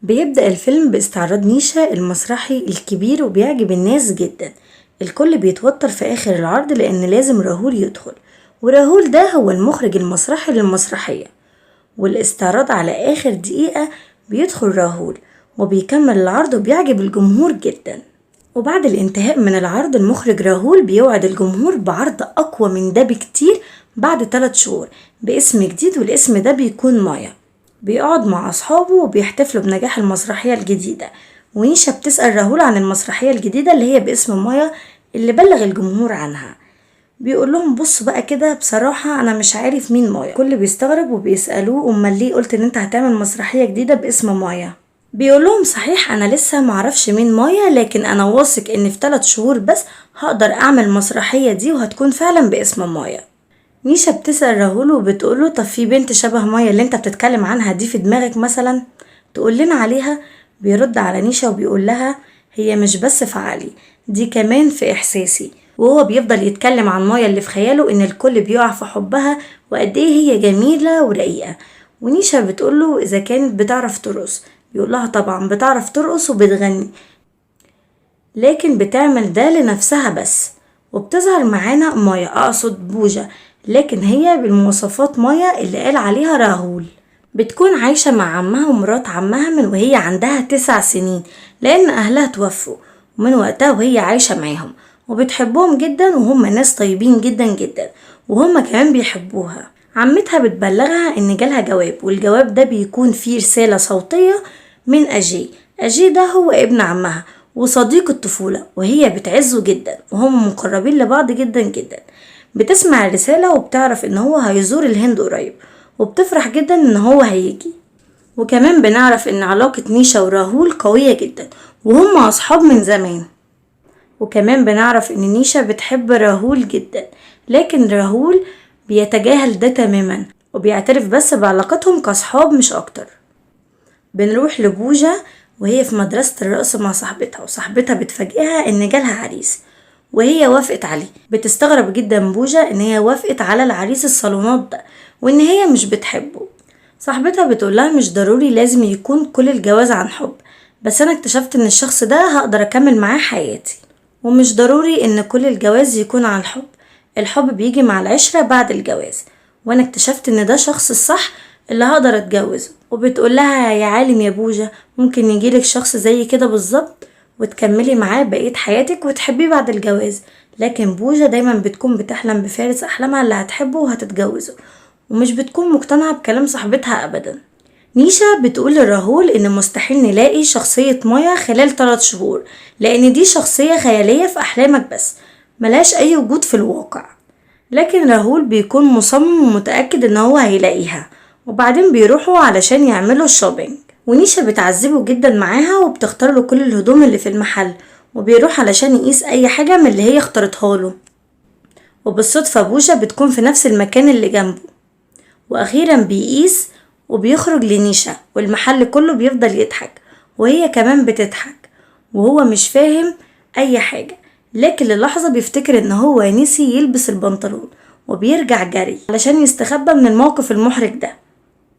بيبدأ الفيلم باستعراض نيشا المسرحي الكبير وبيعجب الناس جدا. الكل بيتوتر في آخر العرض لأن لازم راهول يدخل، وراهول ده هو المخرج المسرحي للمسرحية. والاستعراض على آخر دقيقة بيدخل راهول وبيكمل العرض وبيعجب الجمهور جدا. وبعد الانتهاء من العرض المخرج راهول بيوعد الجمهور بعرض أقوى من ده بكتير بعد 3 شهور باسم جديد، والاسم ده بيكون مايا. بيقعد مع أصحابه وبيحتفلوا بنجاح المسرحية الجديدة، ونيشا بتسأل راهول عن المسرحية الجديدة اللي هي باسم مايا اللي بلغ الجمهور عنها. بيقول لهم بصوا بقى كده، بصراحة أنا مش عارف مين مايا. كل بيستغرب وبيسألوه أمال ليه قلت إن أنت هتعمل مسرحية جديدة باسم مايا؟ بيقول لهم صحيح أنا لسه معرفش مين مايا، لكن أنا واثق إن في 3 شهور بس هقدر أعمل المسرحية دي وهتكون فعلا باسم مايا. نيشا بتسأل راهول وبتقوله طب في بنت شبه مايا اللي انت بتتكلم عنها دي في دماغك مثلا تقول لنا عليها؟ بيرد على نيشا وبيقول لها هي مش بس في عقلي، دي كمان في إحساسي. وهو بيفضل يتكلم عن مايا اللي في خياله إن الكل بيقع في حبها وقد إيه هي جميلة ورقيقة. ونيشا بتقوله إذا كانت بتعرف ترقص، بيقول لها طبعا بتعرف ترقص وبتغني، لكن بتعمل ده لنفسها بس. وبتظهر معانا مايا، أقصد بوجة، لكن هي بالمواصفات مايا اللي قال عليها راهول. بتكون عايشة مع عمها ومرات عمها من وهي عندها 9 سنين، لأن أهلها توفوا، ومن وقتها وهي عايشة معاهم وبتحبهم جدا، وهم ناس طيبين جدا جدا، وهم كمان بيحبوها. عمتها بتبلغها إن جالها جواب، والجواب ده بيكون فيه رسالة صوتية من أجي. أجي ده هو ابن عمها وصديق الطفولة، وهي بتعزه جدا وهم مقربين لبعض جدا جدا. بتسمع الرسالة وبتعرف ان هو هيزور الهند قريب، وبتفرح جدا ان هو هيجي. وكمان بنعرف ان علاقة نيشا وراهول قوية جدا وهم اصحاب من زمان. وكمان بنعرف ان نيشا بتحب راهول جدا، لكن راهول بيتجاهل ده تماما وبيعترف بس بعلاقتهم كاصحاب مش اكتر. بنروح لبوجة وهي في مدرسة الرقص مع صاحبتها، وصاحبتها بتفاجئها ان جالها عريس وهي وافقت عليه. بتستغرب جدا بوجة ان هي وافقت على العريس الصالونات ده وان هي مش بتحبه. صاحبتها بتقولها مش ضروري لازم يكون كل الجواز عن حب، بس انا اكتشفت ان الشخص ده هقدر اكمل معاه حياتي، ومش ضروري ان كل الجواز يكون عن الحب. الحب بيجي مع العشرة بعد الجواز، وانا اكتشفت ان ده شخص الصح اللي هقدر اتجوزه. وبتقولها يا عالم يا بوجة، ممكن يجيلك شخص زي كده بالظبط وتكملي معاه بقية حياتك وتحبيه بعد الجواز. لكن بوجة دايما بتكون بتحلم بفارس أحلامها اللي هتحبه وهتتجوزه، ومش بتكون مقتنعة بكلام صاحبتها أبدا. نيشا بتقول لراهول إن مستحيل نلاقي شخصية مايا خلال 3 شهور، لأن دي شخصية خيالية في أحلامك بس ملهاش أي وجود في الواقع. لكن راهول بيكون مصمم ومتأكد إن هو هيلاقيها، وبعدين بيروحوا علشان يعملوا الشوبينج. ونيشا بتعذبه جدا معاها وبتختار له كل الهدوم اللي في المحل، وبيروح علشان يقيس اي حاجة من اللي هي اختارتها له. وبالصدفة بوجة بتكون في نفس المكان اللي جنبه، واخيرا بيقيس وبيخرج لنيشا، والمحل كله بيفضل يضحك وهي كمان بتضحك، وهو مش فاهم اي حاجة. لكن للحظة بيفتكر ان هو نسي يلبس البنطلون وبيرجع جري علشان يستخبى من الموقف المحرج ده.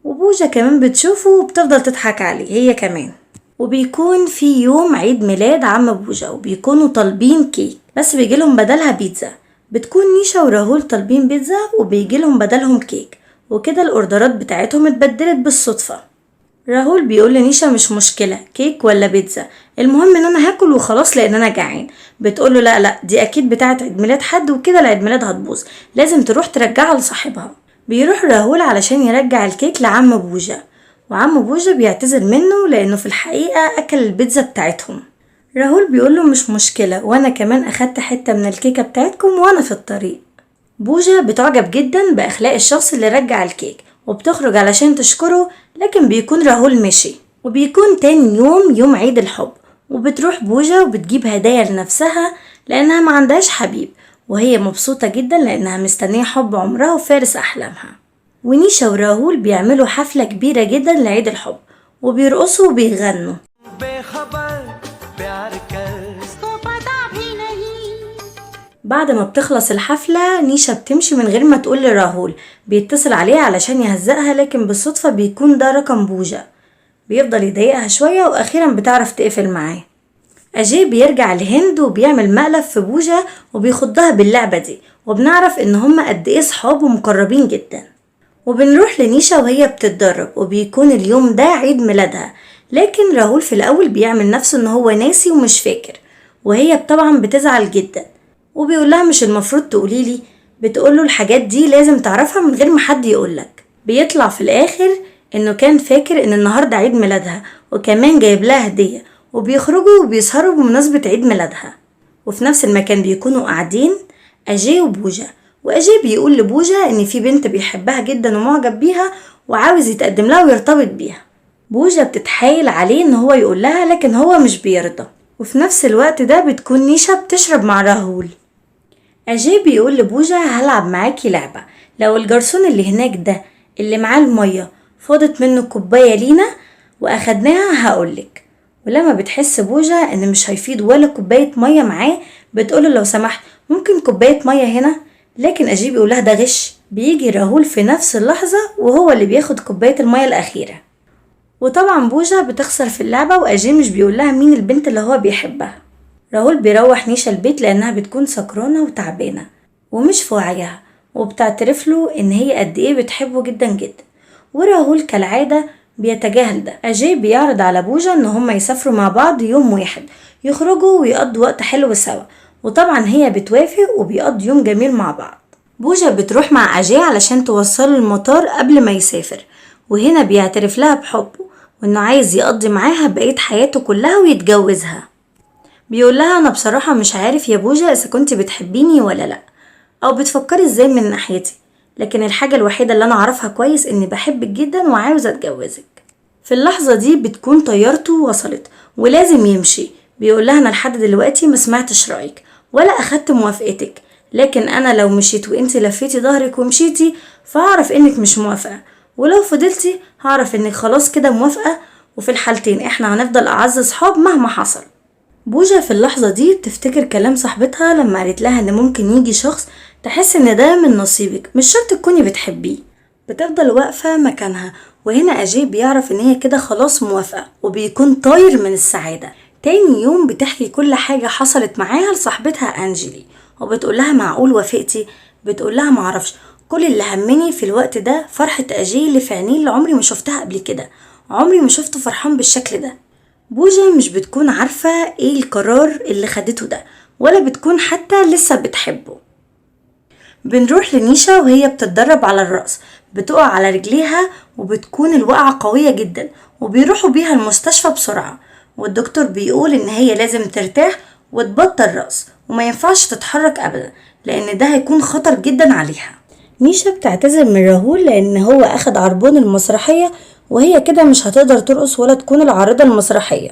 وبوجة كمان بتشوفه وبتفضل تضحك عليه هي كمان. وبيكون في يوم عيد ميلاد عم بوجة وبيكونوا طالبين كيك، بس بيجيلهم بدلها بيتزا. بتكون نيشا وراهول طالبين بيتزا وبيجيلهم بدلهم كيك، وكده الاوردرات بتاعتهم اتبدلت بالصدفة. راهول بيقول لنيشا مش مشكلة كيك ولا بيتزا، المهم ان انا هاكل وخلاص لان انا جعان. بتقوله لا لا، دي اكيد بتاعت عيد ميلاد حد وكده العيد ميلاد هتبوظ، لازم تروح ترجعها لصاحبها. بيروح راهول علشان يرجع الكيك لعم بوجة، وعم بوجة بيعتذر منه لانه في الحقيقة اكل البيتزا بتاعتهم. راهول بيقوله مش مشكلة، وانا كمان اخدت حتة من الكيكة بتاعتكم وانا في الطريق. بوجة بتعجب جدا باخلاق الشخص اللي رجع الكيك وبتخرج علشان تشكره، لكن بيكون راهول مشي. وبيكون تاني يوم عيد الحب، وبتروح بوجة وبتجيب هدايا لنفسها لانها ما عندهاش حبيب، وهي مبسوطة جدا لانها مستنية حب عمرها وفارس احلامها. ونيشا وراهول بيعملوا حفلة كبيرة جدا لعيد الحب وبيرقصوا وبيغنوا. بعد ما بتخلص الحفلة نيشا بتمشي من غير ما تقول لراهول، بيتصل عليها علشان يهزقها، لكن بالصدفة بيكون ده رقم بوجة. بيفضل يضايقها شوية وأخيرا بتعرف تقفل معاه. أجي بيرجع لهند وبيعمل مقلب في بوجة وبيخضها باللعبة دي، وبنعرف إن هما قد إيه صحاب ومقربين جدا. وبنروح لنيشا وهي بتتدرب وبيكون اليوم ده عيد ميلادها، لكن راهول في الأول بيعمل نفسه إن هو ناسي ومش فاكر، وهي طبعا بتزعل جدا وبيقولها مش المفروض تقوليلي. بتقوله الحاجات دي لازم تعرفها من غير ما حد يقولك. بيطلع في الآخر إنه كان فاكر إن النهاردة عيد ميلادها وكمان جايب لها هدية، وبيخرجوا وبيسهروا بمناسبة عيد ميلادها. وفي نفس المكان بيكونوا قاعدين أجي وبوجة، وأجي بيقول لبوجة إن في بنت بيحبها جدا ومعجب بيها وعاوز يتقدم لها ويرتبط بيها. بوجة بتتحايل عليه إن هو يقول لها لكن هو مش بيرضى. وفي نفس الوقت ده بتكون نيشا بتشرب مع راهول. أجي بيقول لبوجة هلعب معاكي لعبة، لو الجرسون اللي هناك ده اللي معاه المية فاضت منه كوباية لينا وأخدناها هقولك. ولما بتحس بوجة إن مش هيفيد ولا كوباية مية معاه بتقوله لو سمحت ممكن كوباية مية هنا، لكن أجي بيقولها ده غش. بيجي راهول في نفس اللحظة وهو اللي بياخد كوباية المية الأخيرة، وطبعا بوجة بتخسر في اللعبة وأجي مش بيقولها مين البنت اللي هو بيحبها. راهول بيروح نيشا البيت لأنها بتكون سكرانة وتعبانة ومش في وعيها، وبتعترف له إن هي قد إيه بتحبه جدا جدا، وراهول كالعادة بيتجاهل ده. أجي بيعرض على بوجة إن هما يسافروا مع بعض يوم واحد، يخرجوا ويقضوا وقت حلو سوا، وطبعا هي بتوافق وبيقضوا يوم جميل مع بعض. بوجة بتروح مع أجي علشان توصله المطار قبل ما يسافر، وهنا بيعترف لها بحبه وإنه عايز يقضي معاها بقية حياته كلها ويتجوزها. بيقول لها أنا بصراحة مش عارف يا بوجة إذا كنت بتحبيني ولا لأ أو بتفكري إزاي من ناحيتي، لكن الحاجة الوحيدة اللي أنا أعرفها كويس إني بحبك جدا وعاوزة أتجوزك. في اللحظة دي بتكون طيارته وصلت ولازم يمشي. بيقول لها أنا لحد دلوقتي ما سمعتش رأيك ولا أخدت موافقتك، لكن أنا لو مشيت وإنتي لفيتي ظهرك ومشيتي فهعرف إنك مش موافقة، ولو فضلتي هعرف إنك خلاص كده موافقة، وفي الحالتين إحنا هنفضل أعز صحاب مهما حصل. بوجة في اللحظة دي بتفتكر كلام صاحبتها لما قالت لها ان ممكن يجي شخص تحس ان ده من نصيبك مش شرط تكوني بتحبيه. بتفضل واقفة مكانها، وهنا أجي بيعرف ان هي كده خلاص موافقة وبيكون طاير من السعادة. تاني يوم بتحكي كل حاجة حصلت معاها لصاحبتها أنجلي، وبتقول لها معقول وافقتي؟ بتقول لها معرفش، كل اللي همني في الوقت ده فرحة أجي اللي في عينيه اللي عمري ما شفتها قبل كده، عمري ما شفته فرحان بالشكل ده. بوجة مش بتكون عارفة ايه القرار اللي خدته ده ولا بتكون حتى لسه بتحبه. بنروح لنيشا وهي بتتدرب على الرقص، بتقع على رجليها وبتكون الوقعة قوية جدا، وبيروحوا بيها المستشفى بسرعة، والدكتور بيقول ان هي لازم ترتاح وتبطل رقص وما ينفعش تتحرك ابدا لان ده هيكون خطر جدا عليها. نيشا بتعتذر من راهول لان هو اخد عربون المسرحية وهي كده مش هتقدر ترقص ولا تكون العارضة المسرحية.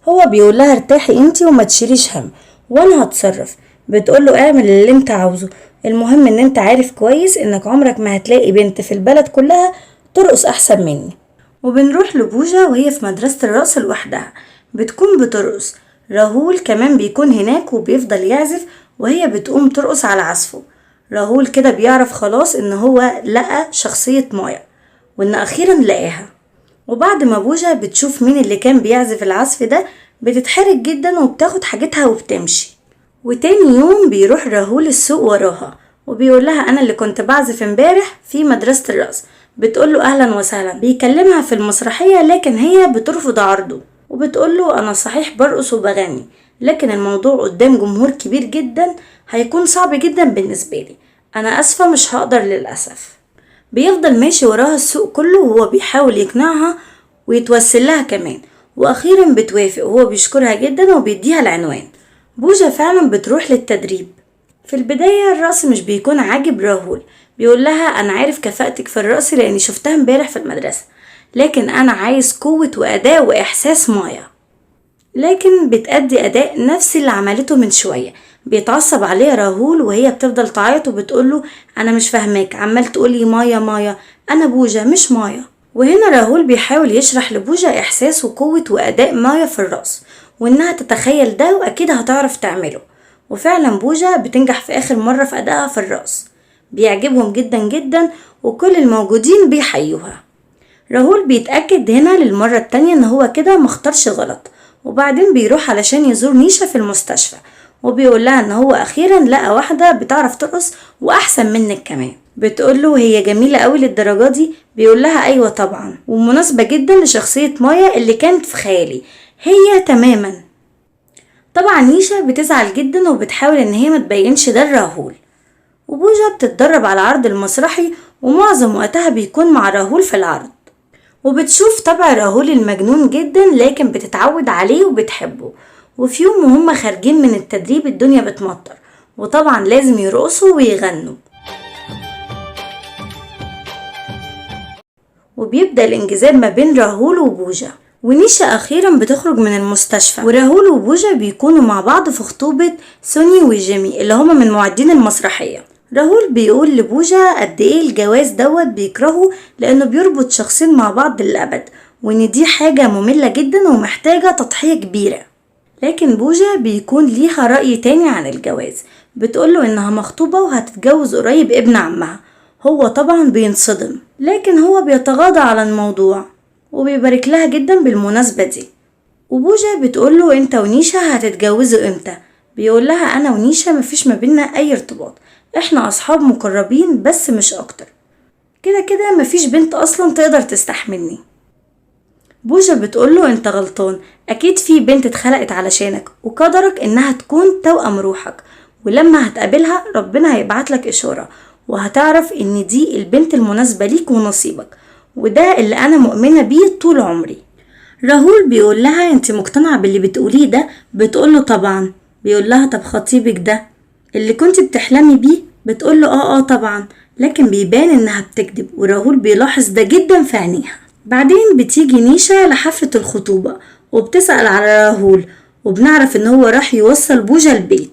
هو بيقول لها ارتاحي انتي وما تشيليش هم وانا هتصرف. بتقول له اعمل اللي انت عاوزه، المهم ان انت عارف كويس انك عمرك ما هتلاقي بنت في البلد كلها ترقص احسن مني. وبنروح لبوجة وهي في مدرسة الرقص لوحدها بتكون بترقص. راهول كمان بيكون هناك وبيفضل يعزف وهي بتقوم ترقص على عزفه. راهول كده بيعرف خلاص ان هو لقى شخصية مايا وان اخيرا لقاها. وبعد ما بوجة بتشوف مين اللي كان بيعزف العزف ده بتتحرك جدا وبتاخد حاجتها وبتمشي. وتاني يوم بيروح راهول السوق وراها وبيقول لها انا اللي كنت بعزف امبارح في مدرسة الرقص. بتقول له اهلا وسهلا، بيكلمها في المسرحية لكن هي بترفض عرضه وبتقول له انا صحيح برقص وبغني لكن الموضوع قدام جمهور كبير جدا هيكون صعب جدا بالنسبة لي، انا اسفة مش هقدر للأسف. بيفضل ماشي وراها السوق كله وهو بيحاول يقنعها ويتوسل لها كمان، واخيرا بتوافق وهو بيشكرها جدا وبيديها العنوان. بوجة فعلا بتروح للتدريب. في البداية الرقص مش بيكون عاجب راهول، بيقول لها انا عارف كفاءتك في الرقص لاني شفتها امبارح في المدرسة، لكن انا عايز قوة واداء واحساس مايا. لكن بتأدي اداء نفس اللي عملته من شوية. بيتعصب عليها راهول وهي بتفضل تعيط وبتقوله انا مش فاهماك، عمال تقولي مايا مايا، انا بوجة مش مايا. وهنا راهول بيحاول يشرح لبوجة احساس وقوة واداء مايا في الرقص وانها تتخيل ده واكيد هتعرف تعمله. وفعلا بوجة بتنجح في اخر مرة في ادائها في الرقص، بيعجبهم جدا جدا وكل الموجودين بيحيوها. راهول بيتأكد هنا للمرة التانية ان هو كده مختارش غلط، وبعدين بيروح علشان يزور نيشا في المستشفى، وبيقول لها ان هو اخيرا لقى واحدة بتعرف ترقص واحسن منك كمان. بتقوله هي جميلة قوي للدرجة دي؟ بيقول لها ايوه طبعا، ومناسبة جدا لشخصية مايا اللي كانت في خيالي، هي تماما. طبعا نيشا بتزعل جدا وبتحاول ان هي متبينش ده لراهول. وبوجا بتتدرب على العرض المسرحي ومعظم وقتها بيكون مع راهول في العرض، وبتشوف طبع راهول المجنون جدا لكن بتتعود عليه وبتحبه. وفي يوم وهم خارجين من التدريب الدنيا بتمطر، وطبعا لازم يرقصوا ويغنوا، وبيبدأ الانجذاب ما بين راهول وبوجا. ونيشا أخيرا بتخرج من المستشفى، وراهول وبوجا بيكونوا مع بعض في خطوبة سوني وجيمي اللي هما من معدين المسرحية. راهول بيقول لبوجا قد ايه الجواز بيكرهه لأنه بيربط شخصين مع بعض للأبد، وإن دي حاجة مملة جدا ومحتاجة تضحية كبيرة. لكن بوجا بيكون ليها رأي تاني عن الجواز، بتقوله إنها مخطوبة وهتتجوز قريب ابن عمها. هو طبعا بينصدم، لكن هو بيتغاضى على الموضوع وبيبارك لها جدا بالمناسبة دي. وبوجا بتقوله انت ونيشا هتتجوزوا امتى؟ بيقول لها انا ونيشا مفيش ما بينا اي ارتباط، احنا اصحاب مقربين بس مش اكتر، كده كده مفيش بنت اصلا تقدر تستحملني. بوجا بتقوله انت غلطان، اكيد في بنت اتخلقت علشانك وقدرك انها تكون توأم روحك، ولما هتقابلها ربنا هيبعتلك اشارة وهتعرف ان دي البنت المناسبة ليك ونصيبك، وده اللي انا مؤمنة بيه طول عمري. راهول بيقول لها انت مقتنعة باللي بتقوليه ده؟ بتقوله طبعا. بيقول لها طب خطيبك ده اللي كنت بتحلمي بيه؟ بتقوله اه طبعا، لكن بيبان انها بتكذب، وراهول بيلاحظ ده جدا في عينيها. بعدين بتيجي نيشا لحفلة الخطوبة وبتسأل على راهول، وبنعرف ان هو راح يوصل بوجا البيت.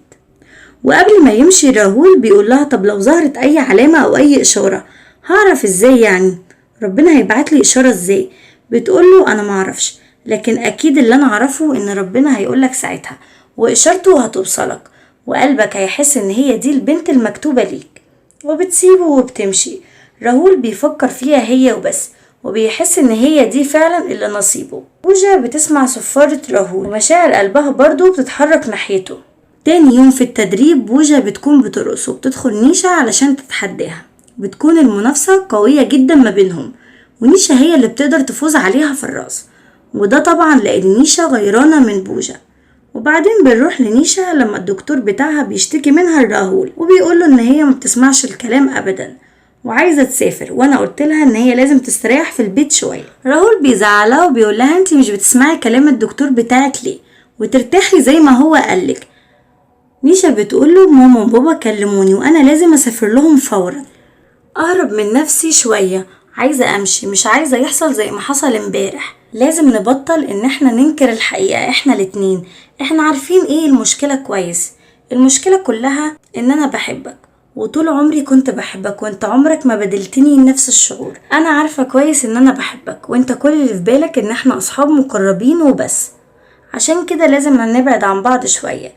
وقبل ما يمشي راهول بيقول لها طب لو ظهرت اي علامة او اي اشارة هعرف ازاي يعني؟ ربنا هيبعت لي اشارة ازاي؟ بتقوله انا معرفش، لكن اكيد اللي انا اعرفه ان ربنا هيقولك ساعتها واشارته هتوصلك، وقلبك هيحس ان هي دي البنت المكتوبة ليك. وبتسيبه وبتمشي. راهول بيفكر فيها هي وبس، وبيحس ان هي دي فعلا اللي نصيبه. بوجا بتسمع صفارة راهول ومشاعر قلبها برضو بتتحرك ناحيته. تاني يوم في التدريب بوجا بتكون بترقص وبتدخل نيشا علشان تتحداها. بتكون المنافسة قوية جدا ما بينهم، ونيشا هي اللي بتقدر تفوز عليها في الرقص، وده طبعا لأن نيشا غيرانة من بوجا. وبعدين بنروح لنيشا لما الدكتور بتاعها بيشتكي منها الراهول، وبيقوله ان هي ما بتسمعش الكلام ابدا وعايزة تسافر، وانا قلت لها ان هي لازم تستريح في البيت شوية. راهول بيزعلها وبيقول لها انتي مش بتسمعي كلام الدكتور بتاعك ليه وترتاحي زي ما هو قالك. نيشا بتقوله ماما وبابا كلموني وانا لازم اسافر لهم فورا، اهرب من نفسي شوية، عايزة امشي، مش عايزة يحصل زي ما حصل امبارح. لازم نبطل ان احنا ننكر الحقيقة، احنا الاتنين احنا عارفين ايه المشكلة كويس. المشكلة كلها ان انا بحبك وطول عمري كنت بحبك، وانت عمرك ما بدلتني نفس الشعور. انا عارفة كويس ان انا بحبك، وانت كل اللي في بالك ان احنا اصحاب مقربين وبس. عشان كده لازم نبعد عن بعض شوية،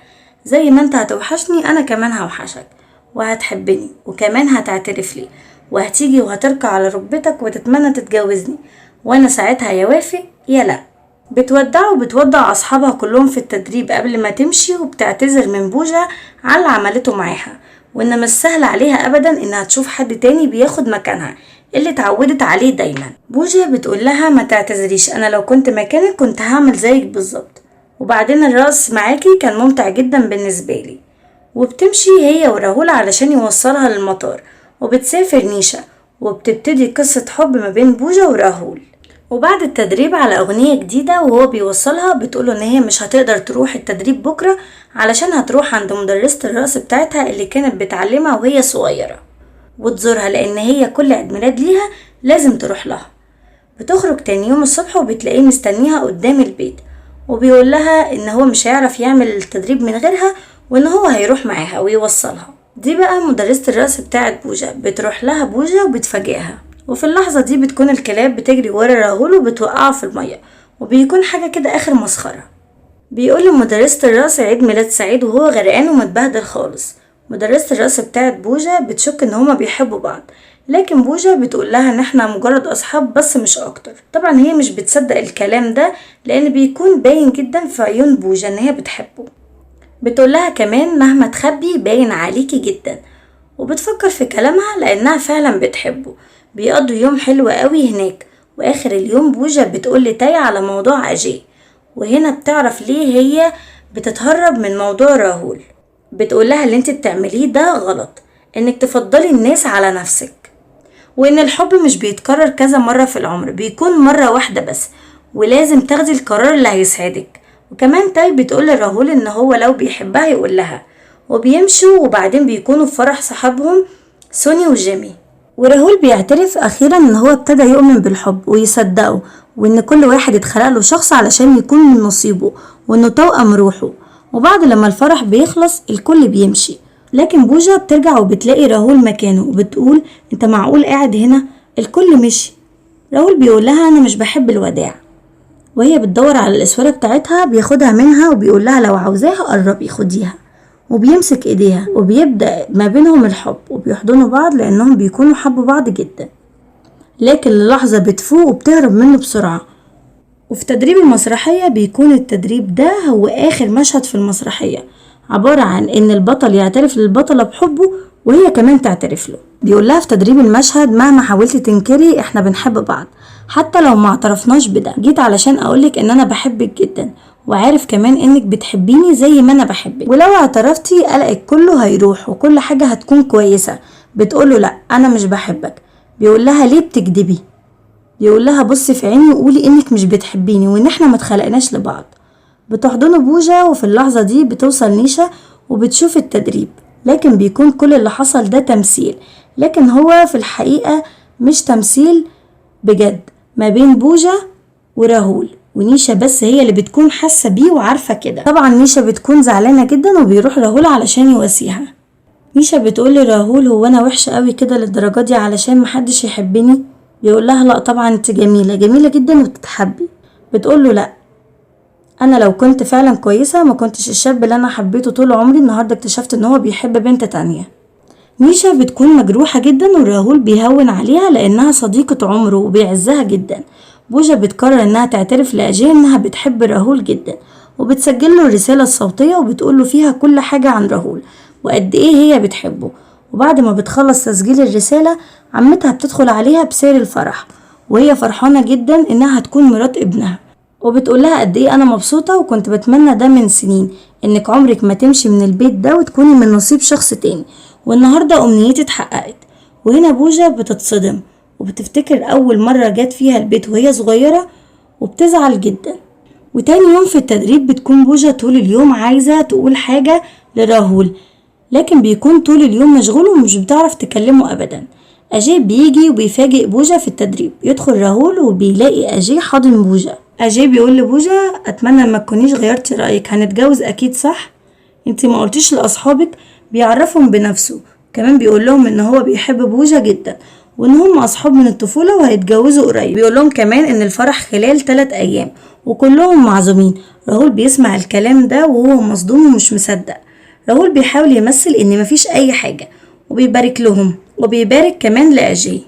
زي ما انت هتوحشني انا كمان هوحشك، وهتحبني وكمان هتعترف لي وهتيجي وهتركع على ركبتك وتتمنى تتجوزني، وانا ساعتها يا وافق يا لا. بتودع وبتودع اصحابها كلهم في التدريب قبل ما تمشي، وبتعتذر من بوجا على اللي عملته معاها، وان مش سهل عليها ابدا انها تشوف حد تاني بياخد مكانها اللي اتعودت عليه دايما. بوجا بتقول لها ما تعتذريش، انا لو كنت مكانك كنت هعمل زيك بالظبط، وبعدين الرقص معاكي كان ممتع جدا بالنسبة لي. وبتمشي هي وراهول علشان يوصلها للمطار، وبتسافر نيشا وبتبتدي قصة حب ما بين بوجا وراهول. وبعد التدريب على أغنية جديدة وهو بيوصلها بتقوله ان هي مش هتقدر تروح التدريب بكرة علشان هتروح عند مدرسة الرقص بتاعتها اللي كانت بتعلمها وهي صغيرة وتزورها، لان هي كل عيد ميلاد ليها لازم تروح لها. بتخرج تاني يوم الصبح وبتلاقيه مستنيها قدام البيت، وبيقول لها ان هو مش هيعرف يعمل التدريب من غيرها وان هو هيروح معاها ويوصلها. دي بقى مدرسة الرقص بتاعت بوجا، بتروح لها بوجا وبتفاجئها، وفي اللحظة دي بتكون الكلاب بتجري ورا راهول وبتوقعه في المية، وبيكون حاجة كده اخر مسخرة. بيقول لمدرسة الرقص عيد ميلاد سعيد وهو غرقان ومتبهدل خالص. مدرسة الرقص بتاعت بوجا بتشك ان هما بيحبوا بعض، لكن بوجة بتقول لها ان احنا مجرد اصحاب بس مش اكتر. طبعا هي مش بتصدق الكلام ده لان بيكون باين جدا في عيون بوجة ان هي بتحبه. بتقول لها كمان مهما تخبي باين عليكي جدا، وبتفكر في كلامها لانها فعلا بتحبه. بيقضوا يوم حلو قوي هناك، واخر اليوم بوجة بتقول لتاي على موضوع اجي، وهنا بتعرف ليه هي بتتهرب من موضوع راهول. بتقول لها اللي انت بتعمليه ده غلط، انك تفضلي الناس على نفسك، وان الحب مش بيتكرر كذا مرة في العمر، بيكون مرة واحدة بس، ولازم تاخدي القرار اللي هيسعدك. وكمان تاي بتقول لراهول ان هو لو بيحبها يقول لها، وبيمشوا وبعدين بيكونوا في فرح صحابهم سوني وجيمي. وراهول بيعترف اخيرا ان هو ابتدى يؤمن بالحب ويصدقه، وان كل واحد اتخلق له شخص علشان يكون من نصيبه، وانه توأم روحه. وبعد لما الفرح بيخلص الكل بيمشي، لكن بوجة بترجع وبتلاقي راهول مكانه، وبتقول انت معقول قاعد هنا؟ الكل مشي. راهول بيقول لها انا مش بحب الوداع، وهي بتدور على الاسوره بتاعتها بياخدها منها وبيقول لها لو عاوزاها قربي خديها، وبيمسك ايديها وبيبدأ ما بينهم الحب، وبيحضنوا بعض لانهم بيكونوا حبوا بعض جدا. لكن للحظة بتفوق وبتهرب منه بسرعة. وفي تدريب المسرحية بيكون التدريب ده هو آخر مشهد في المسرحية، عبارة عن إن البطل يعترف للبطلة بحبه وهي كمان تعترف له. بيقول لها في تدريب المشهد مهما حاولتي تنكري احنا بنحب بعض، حتى لو ما اعترفناش بده. جيت علشان اقولك ان انا بحبك جدا، وعارف كمان انك بتحبيني زي ما انا بحبك، ولو اعترفتي قلقك كله هيروح وكل حاجة هتكون كويسة. بتقوله لا انا مش بحبك. بيقول لها ليه بتكدبي؟ بيقول لها بصي في عيني وقولي انك مش بتحبيني وان احنا ما اتخلقناش لبعض. بتحضنه بوجة، وفي اللحظة دي بتوصل نيشا وبتشوف التدريب، لكن بيكون كل اللي حصل ده تمثيل، لكن هو في الحقيقة مش تمثيل بجد ما بين بوجة وراهول. ونيشا بس هي اللي بتكون حاسة بيه وعارفة كده. طبعا نيشا بتكون زعلانة جدا وبيروح راهول علشان يواسيها. نيشا بتقول لراهول هو انا وحشة قوي كده للدرجة دي علشان محدش يحبني؟ بيقول لها لا طبعا انت جميلة جميلة جدا وتتحبي. بتقول له لا انا لو كنت فعلا كويسة ما كنتش الشاب اللي انا حبيته طول عمري النهاردة اكتشفت ان هو بيحب بنت تانية. نيشا بتكون مجروحة جدا وراهول بيهون عليها لانها صديقة عمره وبيعزها جدا. بوجة بتقرر انها تعترف لأجي انها بتحب راهول جدا، وبتسجل له الرسالة الصوتية وبتقول له فيها كل حاجة عن راهول وقد ايه هي بتحبه. وبعد ما بتخلص تسجيل الرسالة عمتها بتدخل عليها بسير الفرح، وهي فرحانة جدا انها هتكون مرات ابنها، وبتقول لها قد ايه انا مبسوطة وكنت بتمنى ده من سنين، انك عمرك ما تمشي من البيت ده وتكوني من نصيب شخص تاني، والنهاردة امنيتي اتحققت. وهنا بوجة بتتصدم وبتفتكر اول مرة جات فيها البيت وهي صغيرة وبتزعل جدا. وتاني يوم في التدريب بتكون بوجة طول اليوم عايزة تقول حاجة لراهول، لكن بيكون طول اليوم مشغول ومش بتعرف تكلمه ابدا. اجي بيجي وبيفاجئ بوجة في التدريب. يدخل راهول وبيلاقي اجي حاضن بوجة. اجي بيقول لبوجة اتمنى ما تكونيش غيرتي رايك، هنتجوز اكيد صح؟ انتي ما قلتيش لاصحابك؟ بيعرفهم بنفسه، كمان بيقول لهم ان هو بيحب بوجة جدا وان هم اصحاب من الطفولة وهيتجوزوا قريب. بيقول لهم كمان ان الفرح خلال 3 ايام وكلهم معزومين. راهول بيسمع الكلام ده وهو مصدوم ومش مصدق. راهول بيحاول يمثل ان مفيش اي حاجة وبيبارك لهم، وبيبارك كمان لأجي.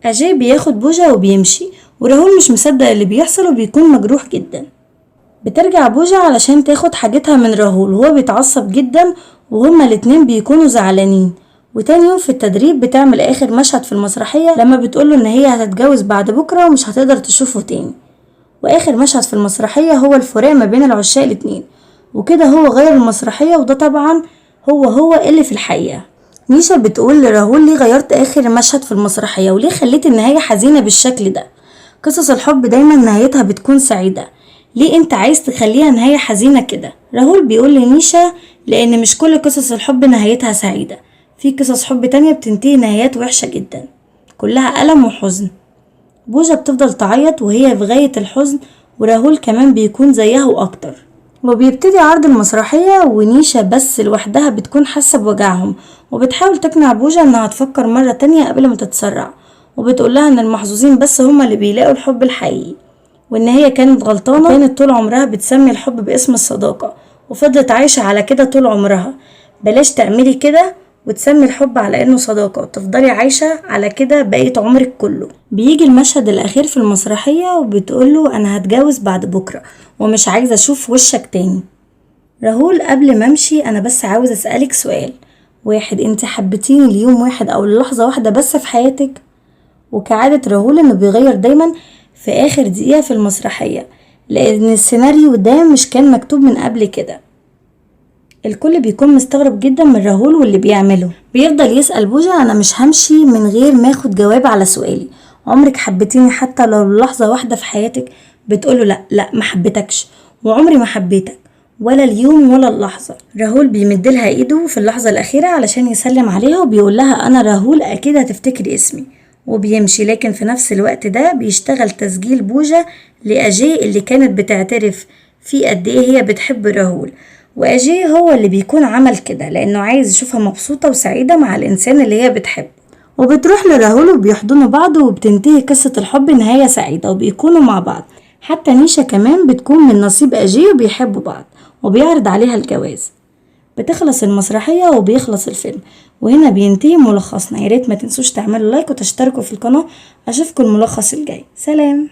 أجي بياخد بوجة وبيمشي، وراهول مش مصدق اللي بيحصل وبيكون مجروح جدا. بترجع بوجة علشان تاخد حاجتها من راهول وهو بيتعصب جدا، وهما الاتنين بيكونوا زعلانين. وتاني يوم في التدريب بتعمل اخر مشهد في المسرحية لما بتقوله ان هي هتتجوز بعد بكرة ومش هتقدر تشوفه تاني. واخر مشهد في المسرحية هو الفراق ما بين العشاق الاتنين، وكده هو غير المسرحية، وده طبعا هو اللي في الحقيقة. نيشا بتقول لراهول ليه غيرت اخر مشهد في المسرحية وليه خليت النهاية حزينة بالشكل ده؟ قصص الحب دايما نهايتها بتكون سعيدة، ليه انت عايز تخليها نهاية حزينة كده؟ راهول بيقول لنيشا لان مش كل قصص الحب نهايتها سعيدة، في قصص حب تانية بتنتهي نهايات وحشة جدا كلها ألم وحزن. بوجة بتفضل تعيط وهي في غاية الحزن، وراهول كمان بيكون زيها واكتر. وبيبتدي عرض المسرحية ونيشا بس لوحدها بتكون حاسة بوجعهم، وبتحاول تقنع بوجة انها تفكر مرة تانية قبل ما تتسرع، وبتقول لها ان المحظوظين بس هما اللي بيلاقوا الحب الحقيقي، وان هي كانت غلطانة، كانت طول عمرها بتسمي الحب باسم الصداقة وفضلت عايشة على كده طول عمرها. بلاش تعملي كده وتسمي الحب على انه صداقة وتفضلي عايشة على كده بقية عمرك كله. بيجي المشهد الاخير في المسرحية وبتقوله انا هتجوز بعد بكرة ومش عايزة اشوف وشك تاني. راهول قبل ما امشي انا بس عاوز اسألك سؤال واحد، انت حبيتيني ليوم واحد او للحظة واحدة بس في حياتك؟ وكعادة راهول انه بيغير دايما في اخر دقيقة في المسرحية لان السيناريو ده مش كان مكتوب من قبل كده. الكل بيكون مستغرب جدا من راهول واللي بيعمله. بيفضل يسأل بوجا انا مش همشي من غير ما اخد جواب على سؤالي، عمرك حبيتيني حتى لو لحظة واحدة في حياتك؟ بتقوله لا لا ما حبيتكش وعمري ما حبيتك ولا اليوم ولا اللحظة. راهول بيمدلها ايده في اللحظة الاخيرة علشان يسلم عليها وبيقول لها انا راهول اكيد هتفتكري اسمي وبيمشي. لكن في نفس الوقت ده بيشتغل تسجيل بوجا لأجي اللي كانت بتعترف فيه قد ايه هي بتحب راهول، وأجي هو اللي بيكون عمل كده لأنه عايز يشوفها مبسوطة وسعيدة مع الإنسان اللي هي بتحبه. وبتروح لراهول وبيحضنوا بعض وبتنتهي قصة الحب نهاية سعيدة وبيكونوا مع بعض. حتى نيشا كمان بتكون من نصيب أجي وبيحبوا بعض وبيعرض عليها الجواز. بتخلص المسرحية وبيخلص الفيلم وهنا بينتهي ملخصنا. ياريت ما تنسوش تعملوا لايك وتشتركوا في القناة. أشوفكم الملخص الجاي. سلام.